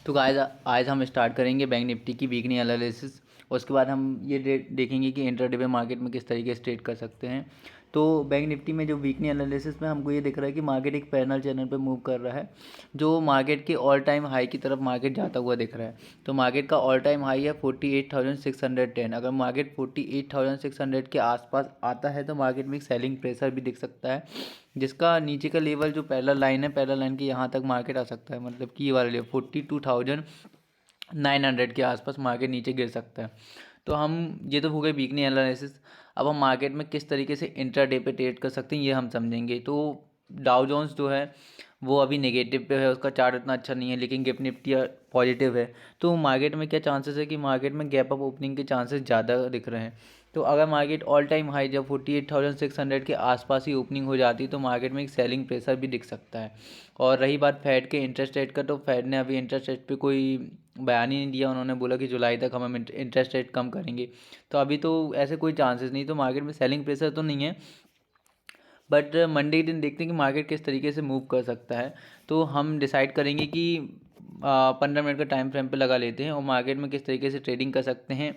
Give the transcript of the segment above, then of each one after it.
तो गाइस आज हम स्टार्ट करेंगे बैंक निफ्टी की वीकली एनालिसिस। उसके बाद हम ये देखेंगे कि इंट्राडे पे मार्केट में किस तरीके से ट्रेड कर सकते हैं। तो बैंक निफ्टी में जो वीकली एनालिसिस में हमको ये दिख रहा है कि मार्केट एक पैरेलल चैनल पे मूव कर रहा है, जो मार्केट के ऑल टाइम हाई की तरफ मार्केट जाता हुआ दिख रहा है। तो मार्केट का ऑल टाइम हाई है 48,610। अगर मार्केट 48,600 के आसपास आता है तो मार्केट में एक सेलिंग प्रेशर भी दिख सकता है, जिसका नीचे का लेवल जो पैरेलल लाइन है, पैरेलल लाइन के यहाँ तक मार्केट आ सकता है। मतलब कि ये वाला लेवल 42,900 के आसपास मार्केट नीचे गिर सकता है। तो हम ये तो हो गए वीकली एनालिसिस। अब हम मार्केट में किस तरीके से इंट्राडे पे ट्रेड कर सकते हैं ये हम समझेंगे। तो डाउ जोन्स जो है वो अभी नेगेटिव पे है, उसका चार्ट इतना अच्छा नहीं है, लेकिन गिफ्ट निफ्टी पॉजिटिव है। तो मार्केट में क्या चांसेस है कि मार्केट में गैप अप ओपनिंग के चांसेस ज़्यादा दिख रहे हैं। तो अगर मार्केट ऑल टाइम हाई जब 48,600 के आसपास ही ओपनिंग हो जाती तो मार्केट में एक सेलिंग प्रेशर भी दिख सकता है। और रही बात फेड के इंटरेस्ट रेट का, तो फेड ने अभी इंटरेस्ट रेट पे कोई बयान ही नहीं दिया। उन्होंने बोला कि जुलाई तक हम इंटरेस्ट रेट कम करेंगे। तो अभी तो ऐसे कोई चांसेस नहीं, तो मार्केट में सेलिंग प्रेशर तो नहीं है। बट मंडे के दिन देखते हैं कि मार्केट किस तरीके से मूव कर सकता है। तो हम डिसाइड करेंगे कि 15 मिनट का टाइम फ्रेम पे लगा लेते हैं और मार्केट में किस तरीके से ट्रेडिंग कर सकते हैं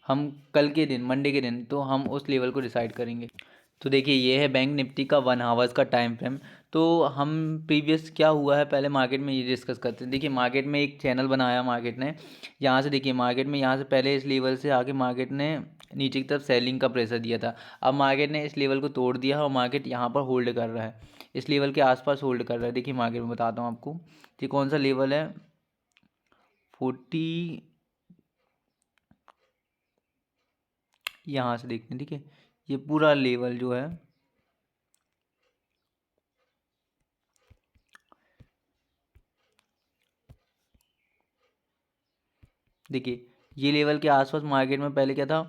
हम कल के दिन, मंडे के दिन। तो हम उस लेवल को डिसाइड करेंगे। तो देखिए ये है बैंक निफ्टी का 1 आवर्स का टाइम फ्रेम। तो हम प्रीवियस क्या हुआ है पहले मार्केट में ये डिस्कस करते हैं। देखिए मार्केट में एक चैनल बनाया मार्केट ने, यहाँ से देखिए मार्केट में यहाँ से पहले इस लेवल से आके मार्केट ने नीचे की तरफ सेलिंग का प्रेशर दिया था। अब मार्केट ने इस लेवल को तोड़ दिया और मार्केट यहाँ पर होल्ड कर रहा है, इस लेवल के आसपास होल्ड कर रहा है। देखिए मार्केट में बताता हूँ आपको कि कौन सा लेवल है। 40, यहाँ से देखते हैं, ठीक है। ये पूरा लेवल जो है, देखिए ये लेवल के आसपास मार्केट में पहले क्या था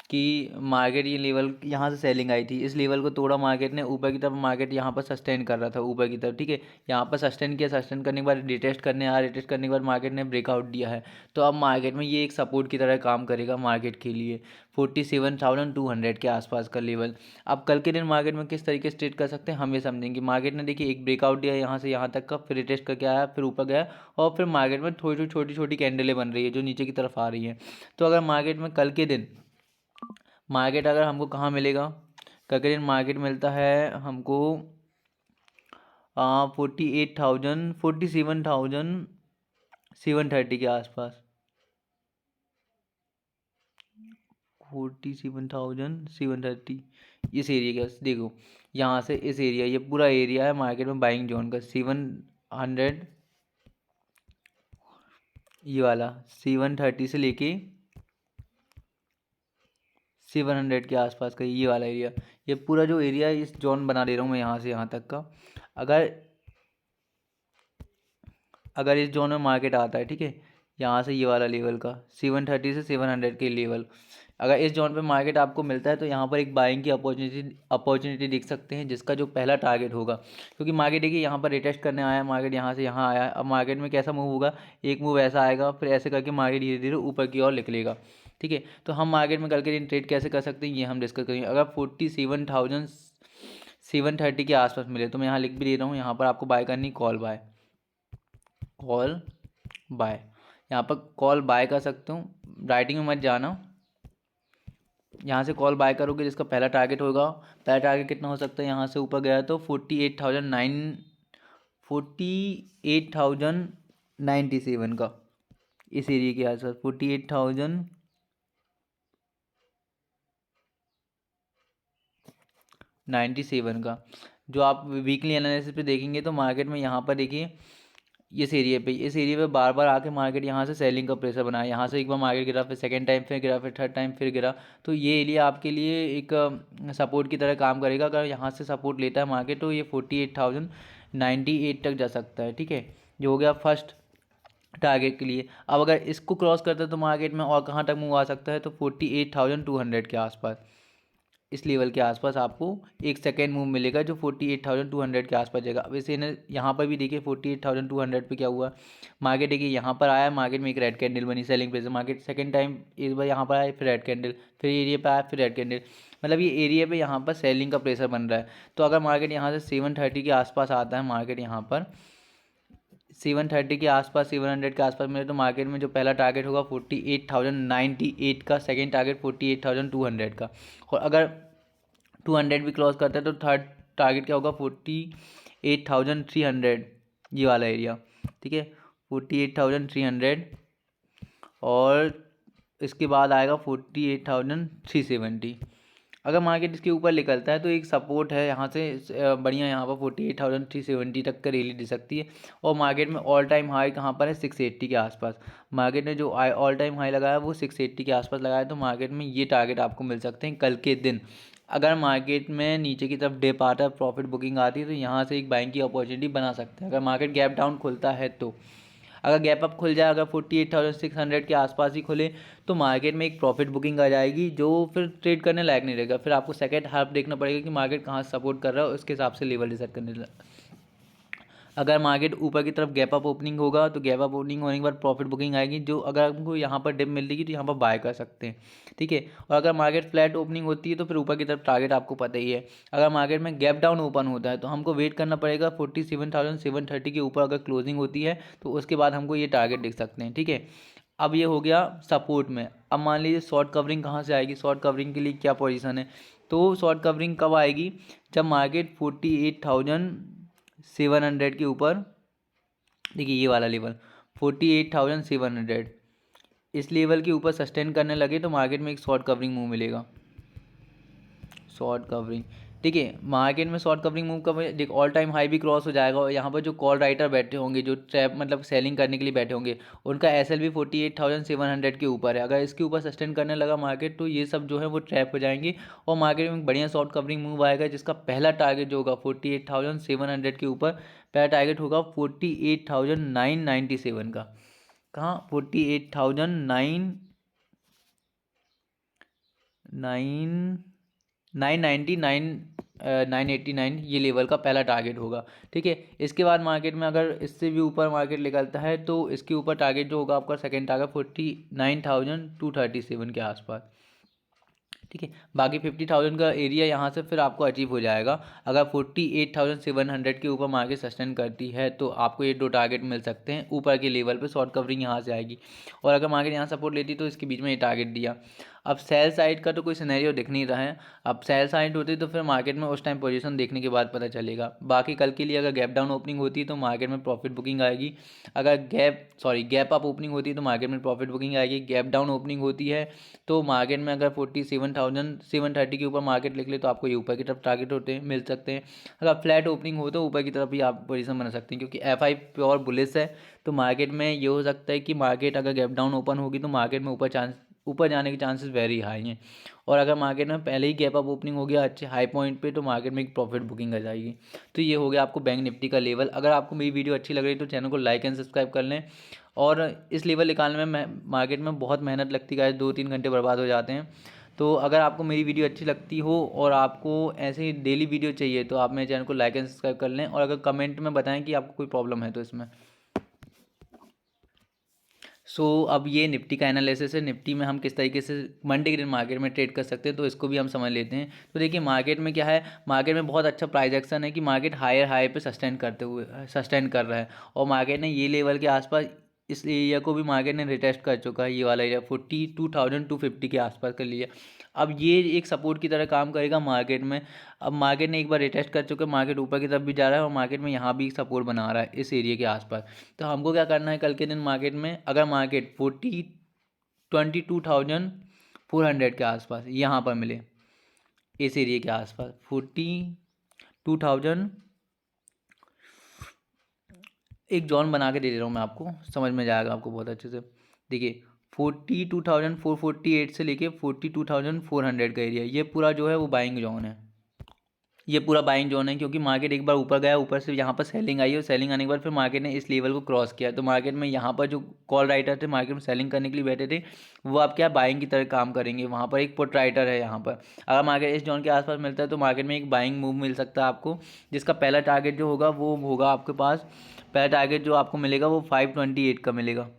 कि मार्केट ये लेवल यहाँ से सेलिंग आई थी, इस लेवल को तोड़ा मार्केट ने ऊपर की तरफ, मार्केट यहाँ पर सस्टेन कर रहा था ऊपर की तरफ, ठीक है। यहाँ पर सस्टेन किया, सस्टेन करने के बाद रिटेस्ट करने आया, रिटेस्ट करने के बाद मार्केट ने ब्रेकआउट दिया है। तो अब मार्केट में ये एक सपोर्ट की तरह काम करेगा मार्केट के लिए, 47,200 के आसपास का लेवल। अब कल के दिन मार्केट में किस तरीके से ट्रेड कर सकते हैं हम ये समझेंगे। मार्केट ने देखिए एक ब्रेकआउट दिया यहाँ से यहाँ तक का, फिर रिटेस्ट करके आया, फिर ऊपर गया, और फिर मार्केट में थोड़ी छोटी छोटी कैंडलें बन रही है जो नीचे की तरफ आ रही हैं। तो अगर मार्केट में कल के दिन मार्केट अगर हमको कहाँ मिलेगा, कल के दिन मार्केट मिलता है हमको 48,000, 47,730 के आसपास, 47,730 इस एरिया का। देखो यहाँ से इस एरिया, ये पूरा एरिया है मार्केट में बाइंग जोन का, 700, ये वाला 730 से लेके 700 के आसपास का ये वाला एरिया, ये पूरा जो एरिया है इस जोन बना दे रहा हूँ मैं यहाँ से यहाँ तक का। अगर अगर इस जोन में मार्केट आता है, ठीक है, यहाँ से ये वाला लेवल का 730 से 700 के लेवल, अगर इस जोन पे मार्केट आपको मिलता है तो यहाँ पर एक बाइंग की अपॉर्चुनिटी देख सकते हैं, जिसका जो पहला टारगेट होगा। क्योंकि मार्केट देखिए यहाँ पर रिटेस्ट करने आया है, मार्केट यहाँ से यहाँ आया है। अब मार्केट में कैसा मूव होगा, एक मूव ऐसा आएगा, फिर ऐसे करके मार्केट धीरे धीरे ऊपर की ओर निकलेगा, ठीक है। तो हम मार्केट में कल के दिन ट्रेड कैसे कर सकते हैं ये हम डिस्कस करेंगे। अगर 47,730 के आसपास मिले तो मैं यहाँ लिख भी दे रहा हूँ, यहाँ पर आपको बाय करनी, कॉल बाय, कॉल बाय। यहाँ पर कॉल बाय कर सकते हूँ, राइटिंग में मत जाना। यहाँ से कॉल बाय करोगे, जिसका पहला टारगेट होगा, पहला टारगेट कितना हो सकता है, यहाँ से ऊपर गया तो 48,97 का, इस एरिया के आसपास 48,097 का। जो आप वीकली एनालिसिस पे देखेंगे तो मार्केट में यहाँ पर देखिए इस एरिया पे बार बार आके मार्केट यहाँ से सेलिंग का प्रेशर बनाया, यहाँ से एक बार मार्केट गिरा, फिर सेकंड टाइम फिर गिरा, फिर थर्ड टाइम फिर गिरा। तो ये एरिया आपके लिए एक सपोर्ट की तरह काम करेगा। अगर यहाँ से सपोर्ट लेता है मार्केट तो ये 48,098 तक जा सकता है, ठीक है। जो हो गया फर्स्ट टारगेट के लिए। अब अगर इसको क्रॉस करता है तो मार्केट में और कहाँ तक मूव आ सकता है, तो 48,200 के आसपास, इस लेवल के आसपास आपको एक सेकेंड मूव मिलेगा जो 48,200 के आसपास जाएगा। अब इसे यहाँ पर भी देखिए 48,200 पे क्या हुआ, मार्केट देखिए यहाँ पर आया, मार्केट में एक रेड कैंडल बनी, selling pressure, market second time एक बार यहाँ पर आया, फिर रेड कैंडल, फिर एरिया पे आया, फिर रेड कैंडल। मतलब ये एरिया पे यहाँ पर सेलिंग का प्रेशर बन रहा है। तो अगर मार्केट यहाँ से 730 के आसपास आता है, मार्केट यहाँ पर 730 के आसपास, 700 के आसपास मिले तो मार्केट में जो पहला टारगेट होगा 48,098 का, सेकेंड टारगेट 48,200 का। और अगर 200 भी क्रॉस करता है तो थर्ड टारगेट क्या होगा 48,300, ये वाला एरिया, ठीक है, 48,300। और इसके बाद आएगा 48,370। अगर मार्केट इसके ऊपर निकलता है तो एक सपोर्ट है यहाँ से बढ़िया, यहाँ पर 48,370 तक का रैली दे सकती है। और मार्केट में ऑल टाइम हाई कहाँ पर है 680 के आसपास। मार्केट ने जो ऑल टाइम हाई लगाया वो 680 के आसपास लगाया, तो मार्केट में ये टारगेट आपको मिल सकते हैं कल के दिन। अगर मार्केट में नीचे की तरफ डिप आता है, प्रॉफिट बुकिंग आती है, तो यहाँ से एक बाइंग की अपॉर्चुनिटी बना सकते हैं। अगर मार्केट गैप डाउन खुलता है तो, अगर गैप अप खुल जाए, अगर 48,600 के आसपास ही खुले तो मार्केट में एक प्रॉफिट बुकिंग आ जाएगी, जो फिर ट्रेड करने लायक नहीं रहेगा। फिर आपको सेकंड हाफ देखना पड़ेगा कि मार्केट कहाँ सपोर्ट कर रहा है, उसके हिसाब से लेवल डिसाइड करने। अगर मार्केट ऊपर की तरफ गैप अप ओपनिंग होगा तो गैप अप ओपनिंग होने के बाद प्रॉफिट बुकिंग आएगी, जो अगर हमको यहाँ पर डिप मिल रही तो यहाँ पर बाय कर सकते हैं, ठीक है। और अगर मार्केट फ्लैट ओपनिंग होती है तो फिर ऊपर की तरफ टारगेट आपको पता ही है। अगर मार्केट में गैप डाउन ओपन होता है तो हमको वेट करना पड़ेगा 47,730 के ऊपर अगर क्लोजिंग होती है तो उसके बाद हमको ये टारगेट देख सकते हैं, ठीक है। अब ये हो गया सपोर्ट में। अब मान लीजिए शॉर्ट कवरिंग कहाँ से आएगी, शॉर्ट कवरिंग के लिए क्या पोजीशन है, तो शॉर्ट कवरिंग कब आएगी, जब मार्केट 48,700 के ऊपर, देखिए ये वाला लेवल 48,700, इस लेवल के ऊपर सस्टेन करने लगे तो मार्केट में एक शॉर्ट कवरिंग मूव मिलेगा, शॉर्ट कवरिंग, ठीक है। मार्केट में शॉर्ट कवरिंग मूव कब, देख ऑल टाइम हाई भी क्रॉस हो जाएगा और यहाँ पर जो कॉल राइटर बैठे होंगे, जो ट्रैप मतलब सेलिंग करने के लिए बैठे होंगे, उनका एसएल भी 48,700 के ऊपर है। अगर इसके ऊपर सस्टेन करने लगा मार्केट तो ये सब जो है वो ट्रैप हो जाएंगे और मार्केट में बढ़िया शॉर्ट कवरिंग मूव आएगा, जिसका पहला टारगेट जो होगा 48,700 के ऊपर, पहला टारगेट होगा 48,997 का। कहाँ 48,999 ये लेवल का पहला टारगेट होगा, ठीक है। इसके बाद मार्केट में अगर इससे भी ऊपर मार्केट निकलता है तो इसके ऊपर टारगेट जो होगा आपका सेकेंड टारगेट 49,237 के आसपास, ठीक है। बाकी 50,000 का एरिया यहाँ से फिर आपको अचीव हो जाएगा। अगर 48,700 के ऊपर मार्केट सस्टेन करती है तो आपको ये दो टारगेट मिल सकते हैं ऊपर के लेवल पे, शॉर्ट कवरिंग यहाँ से आएगी। और अगर मार्केट यहाँ सपोर्ट लेती तो इसके बीच में ये टारगेट दिया। अब सेल साइड का तो कोई सिनेरियो दिख नहीं रहा है, अब सेल साइड होती तो फिर मार्केट में उस टाइम पोजीशन देखने के बाद पता चलेगा। बाकी कल के लिए अगर गैप डाउन ओपनिंग होती है तो मार्केट में प्रॉफिट बुकिंग आएगी, अगर गैप अप ओपनिंग होती है तो मार्केट में प्रॉफिट बुकिंग आएगी। गैप डाउन ओपनिंग होती है तो मार्केट में अगर 47,730 के ऊपर मार्केट निकले तो आपको ये ऊपर की तरफ टारगेट होते हैं मिल सकते हैं। अगर फ्लैट ओपनिंग हो तो ऊपर की तरफ भी आप पोजीशन बना सकते हैं, क्योंकि एफआई प्योर बुलिश है। तो मार्केट में ये हो सकता है कि मार्केट अगर गैप डाउन ओपन होगी तो मार्केट में ऊपर जाने के चांसेस वेरी हाई हैं। और अगर मार्केट में पहले ही गैप अप ओपनिंग हो गया अच्छे हाई पॉइंट पे तो मार्केट में एक प्रॉफिट बुकिंग आ जाएगी। तो ये हो गया आपको बैंक निफ्टी का लेवल। अगर आपको मेरी वीडियो अच्छी लग रही है तो चैनल को लाइक एंड सब्सक्राइब कर लें। और इस लेवल निकालने में मार्केट में बहुत मेहनत लगती है, 2-3 घंटे बर्बाद हो जाते हैं। तो अगर आपको मेरी वीडियो अच्छी लगती हो और आपको ऐसे ही डेली वीडियो चाहिए तो आप मेरे चैनल को लाइक एंड सब्सक्राइब कर लें। और अगर कमेंट में बताएं कि आपको कोई प्रॉब्लम है तो इसमें। अब ये निफ्टी का एनालिसिस है। निफ्टी में हम किस तरीके से मंडे के दिन मार्केट में ट्रेड कर सकते हैं तो इसको भी हम समझ लेते हैं। तो देखिए मार्केट में क्या है, मार्केट में बहुत अच्छा प्राइस एक्शन है कि मार्केट हायर हाई पे सस्टेन कर रहा है। और मार्केट ने ये लेवल के आसपास इस एरिया को भी मार्केट ने रिटेस्ट कर चुका है, ये वाला एरिया 42,250 के आसपास कर लिया। अब ये एक सपोर्ट की तरह काम करेगा मार्केट में। अब मार्केट ने एक बार रिटेस्ट कर चुका है, मार्केट ऊपर की तरफ भी जा रहा है और मार्केट में यहाँ भी सपोर्ट बना रहा है इस एरिया के आसपास। तो हमको क्या करना है कल के दिन मार्केट में, अगर मार्केट 22,400 के आसपास यहाँ पर मिले, इस एरिया के आसपास 42,000, एक जोन बना के दे रहा हूँ मैं आपको, समझ में जाएगा आपको बहुत अच्छे से। देखिए 42,448 से लेके 42,400 का एरिया, ये पूरा जो है वो बाइंग जोन है, ये पूरा बाइंग जोन है। क्योंकि मार्केट एक बार ऊपर गया, ऊपर से यहाँ पर सेलिंग आई और सेलिंग आने के बाद फिर मार्केट ने इस लेवल को क्रॉस किया। तो मार्केट में यहाँ पर जो कॉल राइटर थे मार्केट में सेलिंग करने के लिए बैठे थे, वो आप क्या बाइंग की तरह काम करेंगे। वहाँ पर एक पुट राइटर है यहाँ पर, अगर मार्केट इस जोन के आसपास मिलता है तो मार्केट में एक बाइंग मूव मिल सकता है आपको, जिसका पहला टारगेट जो होगा वो होगा आपके पास, पहला टारगेट जो आपको मिलेगा वो 528 का मिलेगा।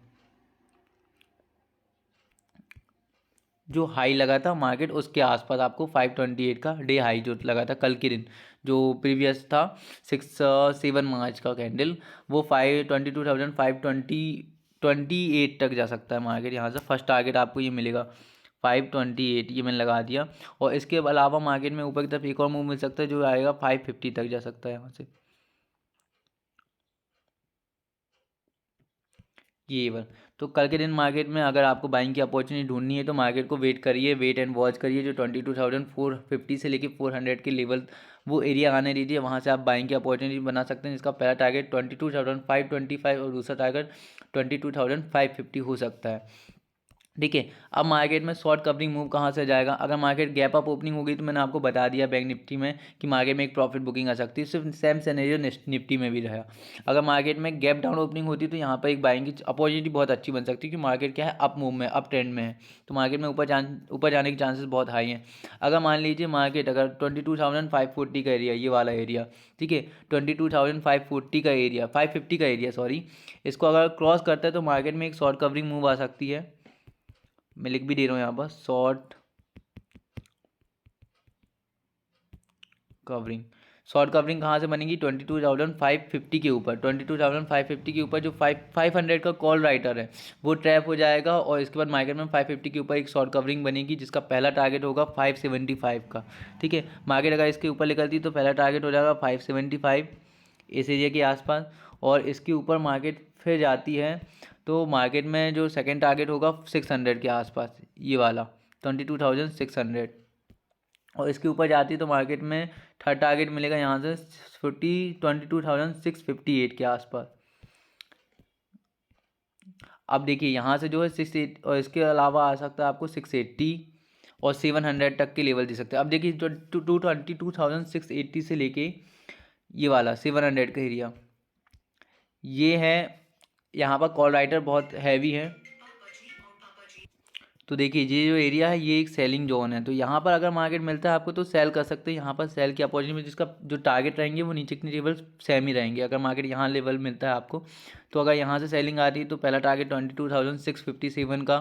जो हाई लगा था मार्केट उसके आसपास आपको 528 का डे हाई जो लगा था कल के दिन, जो प्रीवियस था 7 मार्च का कैंडल, वो 522,528 तक जा सकता है मार्केट। यहाँ से फर्स्ट टारगेट आपको ये मिलेगा 528, ये मैंने लगा दिया। और इसके अलावा मार्केट में ऊपर की तरफ एक और मूव मिल सकता है जो आएगा 550 तक जा सकता है यहाँ से, ये वन। तो कल के दिन मार्केट में अगर आपको बाइंग की अपॉर्चुनिटी ढूंढनी है तो मार्केट को वेट करिए, वेट एंड वॉच करिए, जो 22,450 से लेके 400 के लेवल वो एरिया आने दीजिए, वहाँ से आप बाइंग की अपॉर्चुनिटी बना सकते हैं, जिसका पहला टारगेट 22,525 और दूसरा टारगेट 22,550 हो सकता है। ठीक है। अब मार्केट में शॉर्ट कवरिंग मूव कहाँ से जाएगा? अगर मार्केट गैप अप ओपनिंग हो गई तो मैंने आपको बता दिया बैंक निफ्टी में कि मार्केट में एक प्रॉफिट बुकिंग आ सकती है, सिर्फ सेम सिनेरियो निफ्टी में भी रहा। अगर मार्केट में गैप डाउन ओपनिंग होती है तो यहाँ पर एक बाइंग की अपॉर्चुनिटी बहुत अच्छी बन सकती है, क्योंकि मार्केट क्या है, अप मूव में, अप ट्रेंड में है, तो मार्केट में ऊपर जाने के चांसेस बहुत हाई हैं। अगर मान लीजिए मार्केट अगर 22,540 का एरिया, ये वाला एरिया, ठीक है, 22,540 का एरिया, 550 का एरिया सॉरी, इसको अगर क्रॉस करता है तो मार्केट में एक शॉर्ट कवरिंग मूव आ सकती है। मैं लिख भी दे रहा हूँ यहाँ पर, कवरिंग शॉर्ट कवरिंग कहाँ से बनेगी? 22,550 के ऊपर, 22,550 के ऊपर जो 500 का कॉल राइटर है वो ट्रैप हो जाएगा, और इसके बाद मार्केट में 550 के ऊपर एक शॉर्ट कवरिंग बनेगी, जिसका पहला टारगेट होगा 575 का। ठीक है, मार्केट अगर इसके ऊपर निकलती तो पहला टारगेट हो जाएगा 575 इस एरिया के आसपास, और इसके ऊपर मार्केट फिर जाती है तो मार्केट में जो सेकेंड टारगेट होगा 600 के आसपास, ये वाला 22,600, और इसके ऊपर जाती है तो मार्केट में थर्ड टारगेट मिलेगा यहाँ से 22,658 के आसपास। अब देखिए यहाँ से जो है 68, और इसके अलावा आ सकता है आपको 680 और 700 तक के लेवल दे सकते हैं। अब देखिए 22,680 से लेके ये वाला 700 का एरिया, ये है, यहाँ पर कॉल राइटर बहुत हैवी है। तो देखिए ये जो एरिया है ये एक सेलिंग जोन है, तो यहाँ पर अगर मार्केट मिलता है आपको तो सेल कर सकते हैं, यहाँ पर सेल की अपॉर्चुनिटी, जिसका जो टारगेट रहेंगे वो नीचे के लेवल सेम ही रहेंगे। अगर मार्केट यहाँ लेवल मिलता है आपको तो अगर यहाँ से सेलिंग आ रही है तो पहला टारगेट 22,657 का,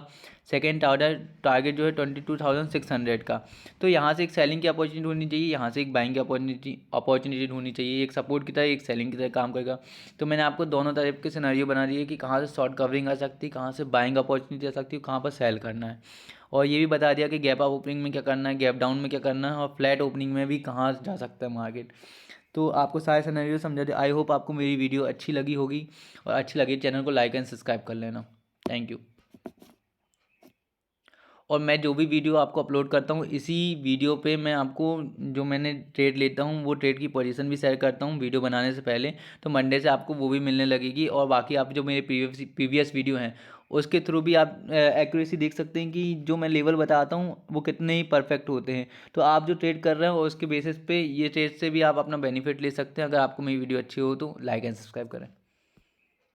सेकेंड टारगेट जो है 22,600 का। तो यहाँ से एक सेलिंग की अपॉर्चुनिटी ढूंढनी चाहिए, यहाँ से एक बाइंग की अपॉर्चुनिटी ढूंढनी चाहिए, एक सपोर्ट की तरह एक सेलिंग की तरह काम करेगा। तो मैंने आपको दोनों तरफ के सिनेरियो बना दिए कि कहाँ से शॉर्ट कवरिंग आ सकती है, कहाँ से बाइंग अपॉर्चुनिटी आ सकती है, कहाँ पर सेल करना है, और ये भी बता दिया कि गैप अप ओपनिंग में क्या करना है, गैप डाउन में क्या करना है, और फ्लैट ओपनिंग में भी कहाँ जा सकता है मार्केट। तो आपको सारे सिनेरियो समझा दिया। आई होप आपको मेरी वीडियो अच्छी लगी होगी, और अच्छी लगी चैनल को लाइक एंड सब्सक्राइब कर लेना। Thank you. और मैं जो भी वीडियो आपको अपलोड करता हूँ इसी वीडियो पे मैं आपको जो मैंने ट्रेड लेता हूँ वो ट्रेड की पोजीशन भी शेयर करता हूँ वीडियो बनाने से पहले, तो मंडे से आपको वो भी मिलने लगेगी। और बाकी आप जो मेरे प्रीवियस वीडियो हैं उसके थ्रू भी आप एक्यूरेसी देख सकते हैं कि जो मैं लेवल बताता हूँ वो कितने ही परफेक्ट होते हैं। तो आप जो ट्रेड कर रहे हो उसके बेसिस पे ये ट्रेड से भी आप अपना बेनिफिट ले सकते हैं। अगर आपको मेरी वीडियो अच्छी हो तो लाइक एंड सब्सक्राइब करें।